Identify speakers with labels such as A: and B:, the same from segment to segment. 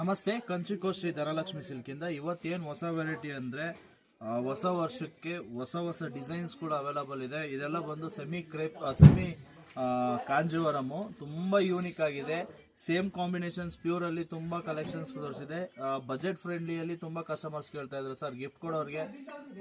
A: ನಮಸ್ತೆ, ಕಂಚಿಕೋ ಶ್ರೀ ಧನಲಕ್ಷ್ಮಿ ಸಿಲ್ಕಿಂದ ಇವತ್ತೇನು ಹೊಸ ವೆರೈಟಿ ಅಂದರೆ ಹೊಸ ವರ್ಷಕ್ಕೆ ಹೊಸ ಡಿಸೈನ್ಸ್ ಕೂಡ ಅವೈಲಬಲ್ ಇದೆ. ಇದೆಲ್ಲ ಬಂದು ಸೆಮಿ ಕಾಂಜೀವರಮು ತುಂಬ ಯೂನಿಕ್ ಆಗಿದೆ. ಸೇಮ್ ಕಾಂಬಿನೇಷನ್ಸ್ ಪ್ಯೂರಲ್ಲಿ ತುಂಬ ಕಲೆಕ್ಷನ್ಸ್ ತೋರಿಸಿದೆ. ಬಜೆಟ್ ಫ್ರೆಂಡ್ಲಿಯಲ್ಲಿ ತುಂಬ ಕಸ್ಟಮರ್ಸ್ ಕೇಳ್ತಾ ಇದ್ರು ಸರ್, ಗಿಫ್ಟ್ ಕೊಡೋರಿಗೆ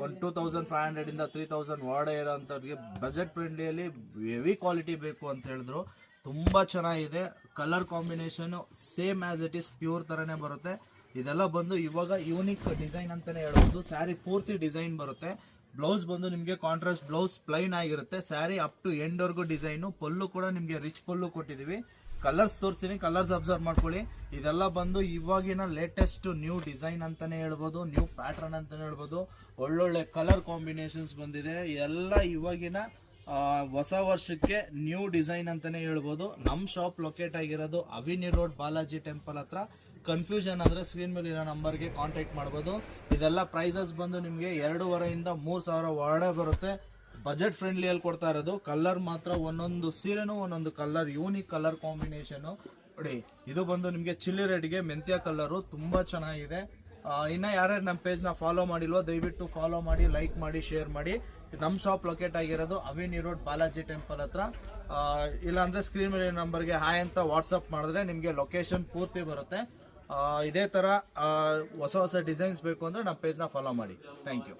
A: ಒಂದು 2500 ಇಂದ 3000 ವಾರ್ಡ್ ಇರೋಂಥವ್ರಿಗೆ ಬಜೆಟ್ ಫ್ರೆಂಡ್ಲಿಯಲ್ಲಿ ಹೆವಿ ಕ್ವಾಲಿಟಿ ಬೇಕು ಅಂತ ಹೇಳಿದ್ರು. ತುಂಬ ಚೆನ್ನಾಗಿದೆ. Colour combination same as it is pure ಥರನೇ ಬರುತ್ತೆ. ಇದೆಲ್ಲ ಬಂದು ಇವಾಗ ಯೂನಿಕ್ ಡಿಸೈನ್ ಅಂತಲೇ ಹೇಳ್ಬೋದು. ಸ್ಯಾರಿ ಪೂರ್ತಿ ಡಿಸೈನ್ ಬರುತ್ತೆ. ಬ್ಲೌಸ್ ಬಂದು ನಿಮಗೆ ಕಾಂಟ್ರಾಸ್ಟ್ ಬ್ಲೌಸ್ ಪ್ಲೈನ್ ಆಗಿರುತ್ತೆ. ಸ್ಯಾರಿ ಅಪ್ ಟು ಎಂಡ್ವರೆಗೂ ಡಿಸೈನು. ಪಲ್ಲು ಕೂಡ ನಿಮಗೆ ರಿಚ್ ಪಲ್ಲು ಕೊಟ್ಟಿದ್ದೀವಿ. ಕಲರ್ಸ್ ತೋರಿಸ್ತೀನಿ, ಕಲರ್ಸ್ ಅಬ್ಸರ್ವ್ ಮಾಡ್ಕೊಳ್ಳಿ. ಇದೆಲ್ಲ ಬಂದು ಇವಾಗಿನ ಲೇಟೆಸ್ಟ್ ನ್ಯೂ ಡಿಸೈನ್ ಅಂತಲೇ ಹೇಳ್ಬೋದು, ನ್ಯೂ ಪ್ಯಾಟ್ರನ್ ಅಂತಲೇ ಹೇಳ್ಬೋದು. ಒಳ್ಳೊಳ್ಳೆ ಕಲರ್ ಕಾಂಬಿನೇಷನ್ಸ್ ಬಂದಿದೆ. ಇದೆಲ್ಲ ಇವಾಗಿನ ಹೊಸ ವರ್ಷಕ್ಕೆ ನ್ಯೂ ಡಿಸೈನ್ ಅಂತಾನೆ ಹೇಳ್ಬೋದು. ನಮ್ಮ ಶಾಪ್ ಲೊಕೇಟ್ ಆಗಿರೋದು ಅವಿನಿ ರೋಡ್ ಬಾಲಾಜಿ ಟೆಂಪಲ್ ಹತ್ರ. ಕನ್ಫ್ಯೂಷನ್ ಆದರೆ ಸ್ಕ್ರೀನ್ ಮೇಲೆ ಇರೋ ನಂಬರ್ಗೆ ಕಾಂಟ್ಯಾಕ್ಟ್ ಮಾಡ್ಬೋದು. ಇದೆಲ್ಲ ಪ್ರೈಸಸ್ ಬಂದು ನಿಮಗೆ 2,500 ಇಂದ 3,000 ವಾರ್ಡೇ ಬರುತ್ತೆ. ಬಜೆಟ್ ಫ್ರೆಂಡ್ಲಿಯಲ್ಲಿ ಕೊಡ್ತಾ ಇರೋದು. ಕಲರ್ ಮಾತ್ರ ಒಂದೊಂದು ಸೀರೆನೂ ಒಂದೊಂದು ಕಲರ್, ಯೂನಿಕ್ ಕಲರ್ ಕಾಂಬಿನೇಷನು ನೋಡಿ. ಇದು ಬಂದು ನಿಮಗೆ ಚಿಲ್ಲಿ ರೆಡ್ಗೆ ಮೆಂತ್ಯ ಕಲರು, ತುಂಬ ಚೆನ್ನಾಗಿದೆ. ಇನ್ನು ಯಾರ್ಯಾರು ನಮ್ಮ ಪೇಜ್ನ ಫಾಲೋ ಮಾಡಿಲ್ವೋ ದಯವಿಟ್ಟು ಫಾಲೋ ಮಾಡಿ, ಲೈಕ್ ಮಾಡಿ, ಶೇರ್ ಮಾಡಿ. ನಮ್ಮ ಶಾಪ್ ಲೊಕೇಟ್ ಆಗಿರೋದು ಅವಿನಿ ರೋಡ್ ಬಾಲಾಜಿ ಟೆಂಪಲ್ ಹತ್ರ. ಇಲ್ಲಾಂದರೆ ಸ್ಕ್ರೀನ್ ಮೇಲೆ ನಂಬರ್ಗೆ ಹಾಯ್ ಅಂತ ವಾಟ್ಸಪ್ ಮಾಡಿದ್ರೆ ನಿಮಗೆ ಲೊಕೇಶನ್ ಪೂರ್ತಿ ಬರುತ್ತೆ. ಇದೇ ಥರ ಹೊಸ ಡಿಸೈನ್ಸ್ ಬೇಕು ಅಂದರೆ ನಮ್ಮ ಪೇಜ್ನ ಫಾಲೋ ಮಾಡಿ. Thank you.